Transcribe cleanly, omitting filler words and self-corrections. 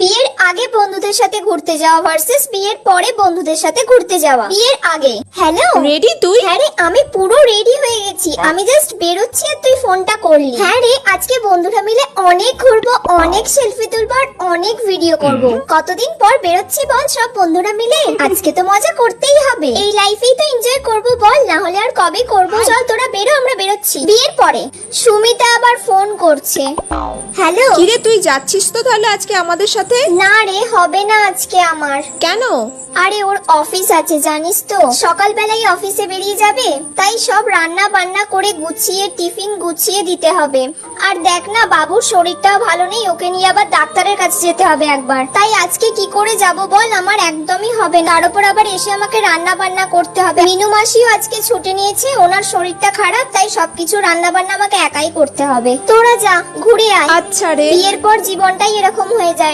বিয়ের আগে বন্ধুদের সাথে ঘুরতে যাওয়া ভার্সেস বিয়ের পরে বন্ধুদের সাথে ঘুরতে যাওয়া। বিয়ের আগে হ্যালো রেডি তুই? হ্যাঁ রে, আমি পুরো রেডি হয়ে গেছি। আমি জাস্ট বেরোচ্ছি আর তুই ফোনটা করলি। হ্যাঁ রে, আজকে বন্ধুরা মিলে অনেক ঘুরবো, অনেক সেলফি তুলবো আর অনেক ভিডিও করব। কতদিন পর বেরোচ্ছি বল সব বন্ধুরা মিলে, আজকে তো মজা করতেই হবে। এই লাইফেই তো এনজয় করব বল, না হলে আর কবে করব। চল তোরা বেরো, আমরা বেরোচ্ছি। বিয়ের পরে সুমিতা আবার ফোন করছে। হ্যালো কিরে তুই যাচ্ছিস তো তাহলে আজকে আমাদের সাথে? না রে, হবে না আজকে আমার। কেন? আরে ওর অফিস আছে জানিস তো, সকালবেলায় অফিসে বেরিয়ে যাবে, তাই সব রান্না বান্না করে গুছিয়ে টিফিন গুছিয়ে দিতে হবে। আর দেখ না, বাবুর শরীরটাও ভালো নেই, ওকে নিয়ে আবার ডাক্তারের কাছে যেতে হবে একবার। তাই আজকে কি করে যাব বল, আমার একদমই হবে না। তার উপর আবার এসে আমাকে রান্না বান্না করতে হবে। মিনু মাসিও আজকে ছুটি নিয়েছে, ওনার শরীরটা খারাপ, তাই সবকিছু রান্না বান্না আমাকে একাই করতে হবে। তোরা যা, ঘুরে আয়। আচ্ছা রে। বিয়ের পর জীবনটাই এরকম হয়ে যায়।